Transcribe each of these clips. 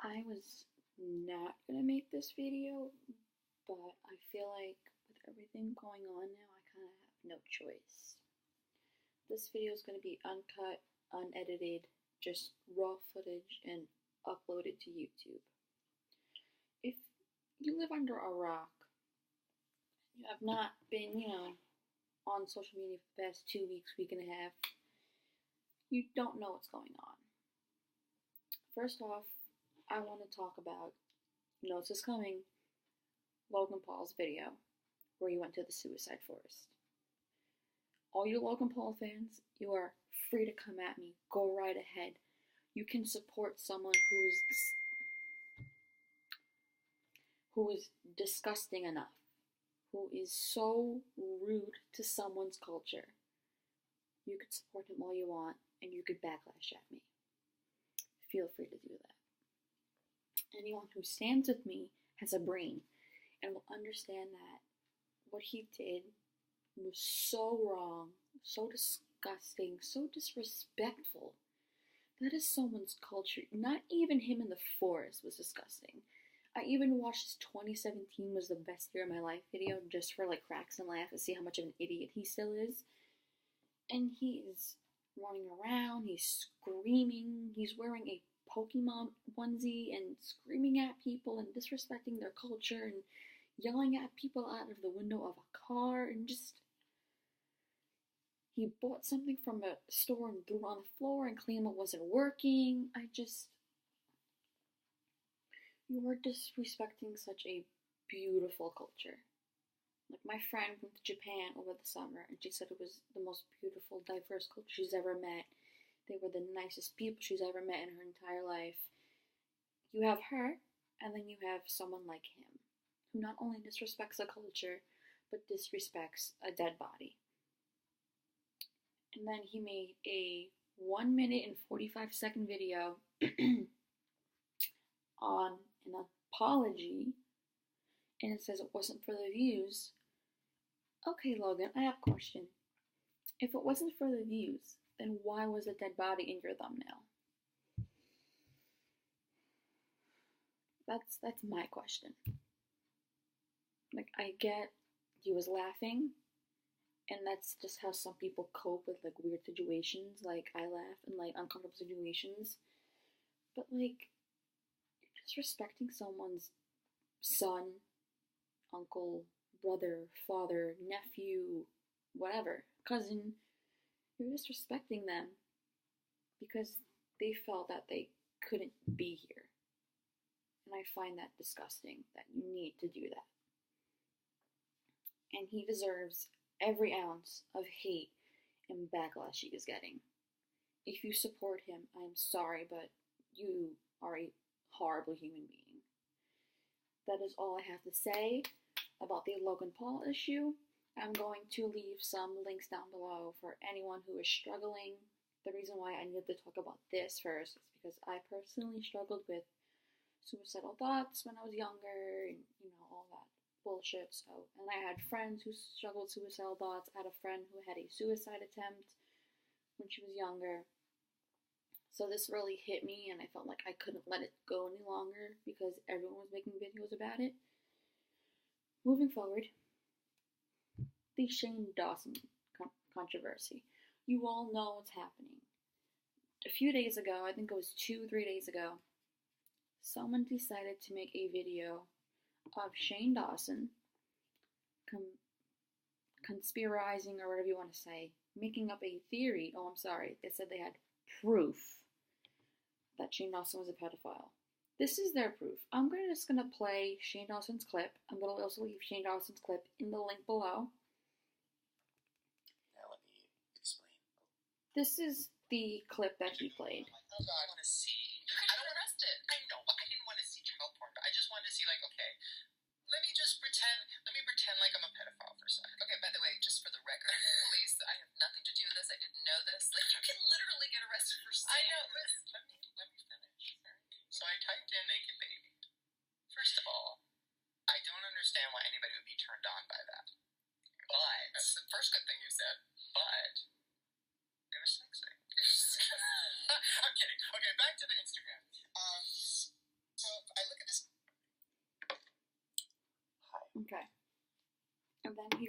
I was not gonna make this video, but I feel like with everything going on now, I kind of have no choice. This video is gonna be uncut, unedited, just raw footage and uploaded to YouTube. If you live under a rock, you have not been, on social media for the past 2 weeks, week and a half, you don't know what's going on. First off, I want to talk about, this is coming, Logan Paul's video where he went to the suicide forest. All you Logan Paul fans, you are free to come at me. Go right ahead. You can support someone who is disgusting enough, who is so rude to someone's culture. You could support him all you want, and you could backlash at me. Feel free to do that. Anyone who stands with me has a brain and will understand that what he did was so wrong, so disgusting, so disrespectful. That is someone's culture. Not even him in the forest was disgusting. I even watched his 2017 was the best year of my life video just for cracks and laughs to see how much of an idiot he still is. And he is running around, he's screaming, he's wearing a Pokemon onesie and screaming at people and disrespecting their culture and yelling at people out of the window of a car and just... He bought something from a store and threw it on the floor and claimed it wasn't working. You are disrespecting such a beautiful culture. My friend went to Japan over the summer and she said it was the most beautiful, diverse culture she's ever met. They were the nicest people she's ever met in her entire life. You have her, and then you have someone like him, who not only disrespects a culture, but disrespects a dead body. And then he made a 1 minute and 45-second video on an apology, and it says it wasn't for the views. Okay, Logan, I have a question. If it wasn't for the views, then why was a dead body in your thumbnail? That's my question. I get he was laughing, and that's just how some people cope with weird situations. I laugh in uncomfortable situations, but you're disrespecting someone's son, uncle, brother, father, nephew, whatever, cousin. You're disrespecting them because they felt that they couldn't be here. And I find that disgusting, that you need to do that. And he deserves every ounce of hate and backlash he is getting. If you support him, I'm sorry, but you are a horrible human being. That is all I have to say about the Logan Paul issue. I'm going to leave some links down below for anyone who is struggling. The reason why I needed to talk about this first is because I personally struggled with suicidal thoughts when I was younger and, all that bullshit. And I had friends who struggled with suicidal thoughts. I had a friend who had a suicide attempt when she was younger. So this really hit me, and I felt like I couldn't let it go any longer because everyone was making videos about it. Moving forward, the Shane Dawson controversy. You all know what's happening. A few days ago, I think it was 2-3 days ago, someone decided to make a video of Shane Dawson conspirizing, or whatever you want to say, making up a theory. Oh, I'm sorry. They said they had proof that Shane Dawson was a pedophile. This is their proof. I'm just going to play Shane Dawson's clip. I'm going to also leave Shane Dawson's clip in the link below. Now let me explain. This is the clip that he played. Oh God, I want to see. I don't get arrested. I know, but I didn't want to see child porn. But I just wanted to see, okay, let me pretend like I'm a pedophile for a second. Okay, by the way, just for the record, police, I have nothing to do with this. I didn't know this. You can literally get arrested for saying. I know. Let me finish. So I typed in naked baby. First of all, I don't understand why anybody would be turned on by that. But that's the first good thing you said. But it was sexy. I'm kidding. Okay, back to the Instagram.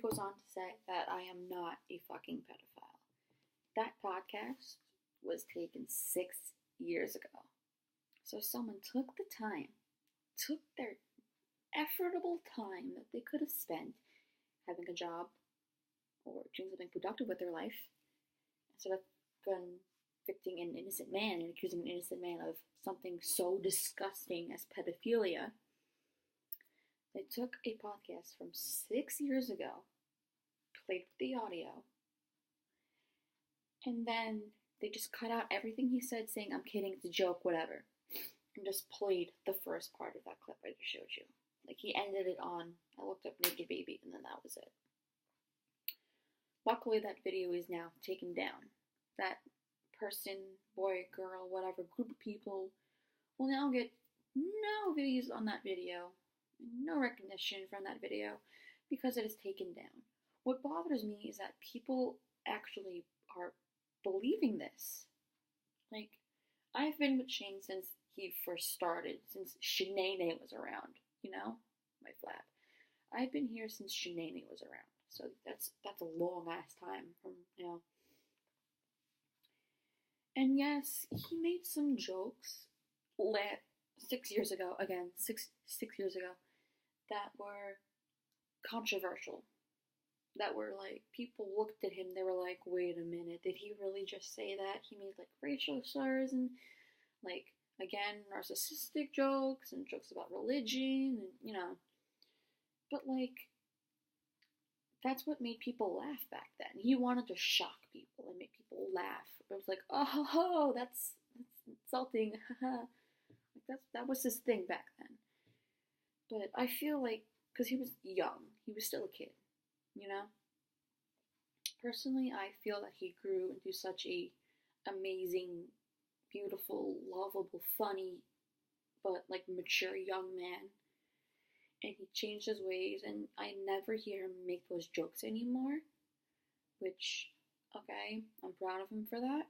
goes on to say that I am not a fucking pedophile. That podcast was taken 6 years ago. So someone took the time, took their effortable time that they could have spent having a job or doing something productive with their life, instead of convicting an innocent man and accusing an innocent man of something so disgusting as pedophilia. They took a podcast from 6 years ago, played the audio, and then they just cut out everything he said saying, I'm kidding, it's a joke, whatever, and just played the first part of that clip I just showed you. Like, he ended it on, I looked up naked baby, and then that was it. Luckily, that video is now taken down. That person, boy, girl, whatever, group of people will now get no views on that video, no recognition from that video, because it is taken down. What bothers me is that people actually are believing this. Like, I've been with Shane since he first started, since Shanae was around, you know, my flap. I've been here since Shanae was around, so that's a long ass time from, you know. And yes, he made some jokes 6 years ago, again, six years ago, that were controversial. That were like, people looked at him, they were like, wait a minute, did he really just say that? He made like racial slurs and like, again, narcissistic jokes and jokes about religion and, you know. But like, that's what made people laugh back then. He wanted to shock people and make people laugh. It was like, oh, that's insulting, like that was his thing back then. But I feel like, because he was young, he was still a kid, you know? Personally, I feel that he grew into such a amazing, beautiful, lovable, funny, but like mature young man. And he changed his ways, and I never hear him make those jokes anymore. Which, okay, I'm proud of him for that.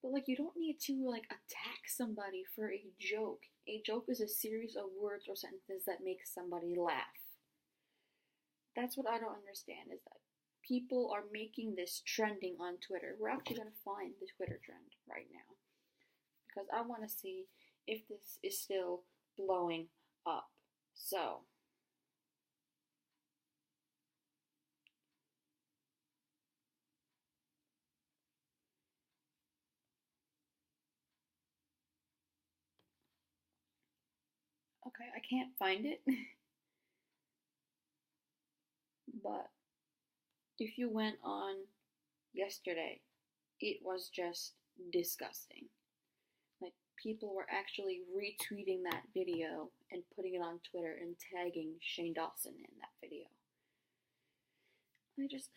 But like, you don't need to like attack somebody for a joke. A joke is a series of words or sentences that make somebody laugh. That's what I don't understand, is that people are making this trending on Twitter. We're actually going to find the Twitter trend right now, because I want to see if this is still blowing up. So, okay, I can't find it. But if you went on yesterday, it was just disgusting. Like, people were actually retweeting that video and putting it on Twitter and tagging Shane Dawson in that video. I just,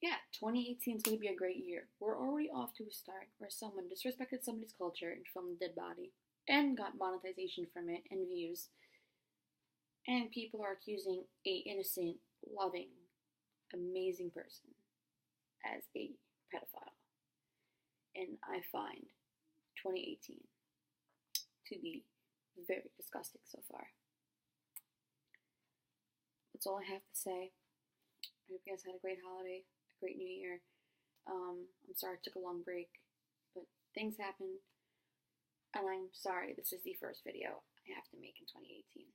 yeah, 2018 is going to be a great year. We're already off to a start where someone disrespected somebody's culture and filmed a dead body and got monetization from it and views. And people are accusing a innocent, loving, amazing person as a pedophile. And I find 2018 to be very disgusting so far. That's all I have to say. I hope you guys had a great holiday, a great new year. I'm sorry I took a long break, but things happened. And I'm sorry this is the first video I have to make in 2018.